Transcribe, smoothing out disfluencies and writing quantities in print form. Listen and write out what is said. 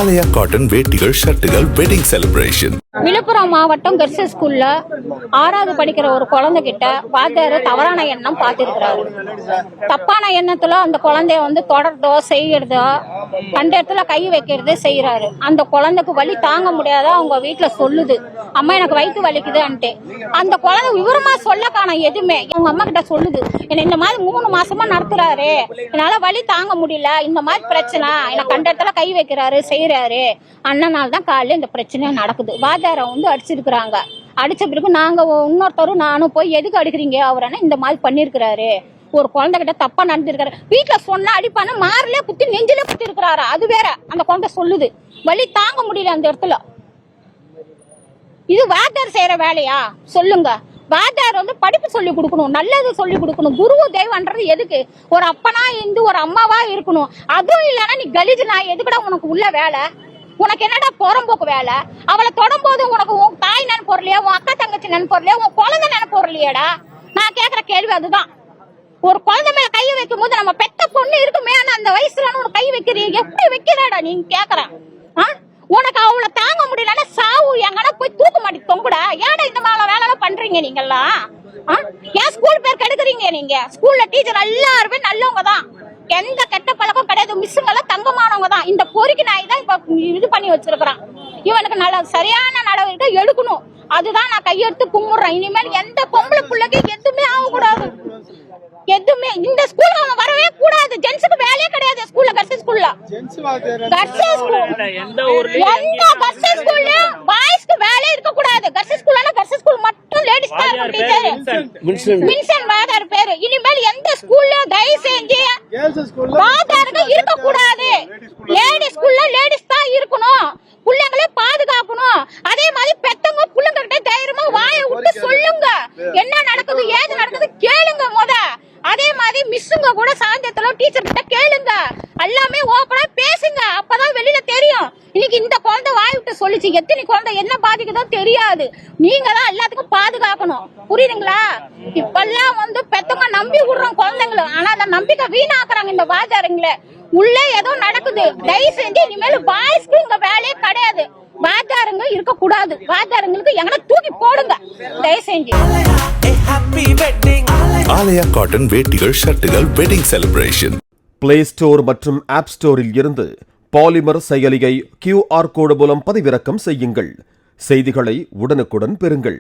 ஆலயா cotton வேட்டிகள் ஷர்ட்டுகள் wedding celebration. Villupuram மாவட்டம் கர்ல்ஸ் ஸ்கூல்ல 6வது படிக்கிற ஒரு குழந்தை கிட்ட வாத்தியார் தவறான எண்ணம் பார்த்திருக்கிறாரு. தப்பான எண்ணத்துல அந்த குழந்தைய தொடர்றதோ செய்யறதோ கண்ட இடத்துல கை வைக்கிறது செய்யறாரு. அந்த குழந்தைக்கு வலி தாங்க முடியாத அவங்க வீட்டுல சொல்லுது, அம்மா எனக்கு வயிற்று வலிக்குதுன்ட்டு. அந்த குழந்தை விவரமா சொல்ல காணோம் எதுவுமே. அவங்க அம்மா கிட்ட சொல்லுது, என்ன இந்த மாதிரி 3 மாசமா நடத்துறாரு, என்னால வலி தாங்க முடியல, இந்த மாதிரி பிரச்சனை, எனக்கு கண்ட இடத்துல கை வைக்கிறாரு செய்யறாரு. அண்ணனால தான் காலையில இந்த பிரச்சனை நடக்குது. வாத்தியாரை அடிச்சிருக்கிறாங்க. அடிச்ச பிறகு நாங்க இன்னொருத்தரும் நானும் போய் எதுக்கு அடிக்கிறீங்க அவரன்னா இந்த மாதிரி பண்ணிருக்கிறாரு, ஒரு குழந்தை கிட்ட தப்பா நடந்திருக்காரு, வீட்டுல சொன்னா அடிப்பான மாரிலே குத்தி நெஞ்சிலே குத்தி இருக்கிறாரு. அது வேற அந்த குழந்தை சொல்லுது, வலி தாங்க முடியல அந்த இடத்துல. இது வாத்தியார் செய்யற வேலையா சொல்லுங்க? வாத்தியார் படிப்பு சொல்லி கொடுக்கணும், நல்லது சொல்லி கொடுக்கணும். குருவு தெய்வம்ன்றது எதுக்கு? ஒரு அப்பனா இருந்து ஒரு அம்மாவா இருக்கணும். அதுவும் இல்லைன்னா நீ கலிஜ் நான் எதுக்கடா உனக்கு உள்ள வேலை? உனக்கு என்னடா புறம்போக்கு வேலை? அவளை தொடரும்போது உனக்கு உன் தாய் நினைப்பு இல்லையா, உன் அக்கா தங்கச்சி நினைப்பு இல்லையா, உன் குழந்தை நினைப்பு இல்லையாடா? நான் கேக்குற கேள்வி அதுதான். ஒரு குழந்தை மேல கை வைக்கும் போது நம்ம பெத்த பொண்ணு இருக்குமே, அந்த வயசுல உனக்கு கை வைக்கிறீங்க, எப்படி வைக்கிறாடா நீங்க கேக்குறேன்? உனக்கு அவளை தாங்க முடியலன்னா சாவு எங்கன்னா போய் தூக்க மாட்டி தொங்குடா. ஏடா இந்த மாதிரி வேலை பண்றீங்க நீங்கெல்லாம்? ஏன் ஸ்கூல் பேர் கெடுக்குறீங்க? நீங்க ஸ்கூல்ல டீச்சர் எல்லாருமே நல்லவங்க தான், எந்த கெட்ட பழக்கம் கிடையாது. மிஸ்ஸுங்க எல்லாம் தங்கமானவங்க தான். இந்த பொறுக்கி நாய் தான் இப்ப இது பண்ணி வச்சிருக்கிறான். இவனுக்கு சரியான நடவடிக்கை எடுக்கணும். அதுதான் நான் கையெடுத்து கும்பிடுறேன். இனிமேல் எந்த பொம்பளை பிள்ளைக்கு எதுவுமே ஆகக்கூடாது. எதுவுமே இந்த ஸ்கூல்ல அவன் வரவே கூடாது. ஜென்ஸுக்கு வேலையே கிடையாது ஸ்கூல்ல. கர்ல்ஸ் ஸ்கூல்ல பாய்ஸ்க்கு வேலை இருக்க கூடாது. கர்ல்ஸ் ஸ்கூல் மட்டும் லேடிஸ் தான் இருக்கும். டீச்சர் வின்சென்ட் வாத்தியார் பேரு. இனிமேல் எந்த ஸ்கூல்ல தயவு செஞ்சு வாத்தியாருக்கு இருக்க கூடாது. லேடிஸ் ஸ்கூல்ல லேடிஸ் தான் இருக்கணும். பிள்ளைங்களே பாதுகாக்கணும். அதே மாதிரி பெத்தவங்க பிள்ளைங்க கிட்ட தைரியமா வாயை விட்டு சொல்லுங்க, என்ன நடக்குது ஏது நடக்குது கேளுங்க முத. அதே மாதிரி மிஸ்ஸுங்க கூட சாயந்தரத்துல டீச்சர் கிட்ட கேளுங்க, எல்லாமே ஓப்பனா பேசுங்க, அப்பதான் வெளியில தெரியும். இன்னைக்கு இந்த குழந்தை வாய் விட்டு சொல்லிச்சு, எத்தனை குழந்தை என்ன பாதிக்குதோ தெரியாது. நீங்க தான் எல்லாத்துக்கும் பாதுகாக்கணும், புரியுதுங்களா? இப்பெல்லாம் பெத்தவங்க நம்பி விடுறோம் குழந்தைங்களை, ஆனா அந்த நம்பிக்கை வீணாக்குறாங்க இந்த வாத்தியாருங்களே. உள்ளே ஏதோ நடக்குது. தயவு செஞ்சு இனிமேல் பாய்ஸ்க்கு இங்க வேலையே கிடையாது. வாத்தியாருங்க இருக்க கூடாது. வாத்தியாருங்களுக்கு எங்கன்னா தூக்கி போடுங்க தயவு செஞ்சு. ஆலயா காட்டன் வேட்டிகள் ஷர்ட்டுகள் வெட்டிங் செலிப்ரேஷன். பிளே ஸ்டோர் மற்றும் ஆப் ஸ்டோரில் இருந்து பாலிமர் செயலியை QR கோடு மூலம் பதிவிறக்கம் செய்யுங்கள். செய்திகளை உடனுக்குடன் பெறுங்கள்.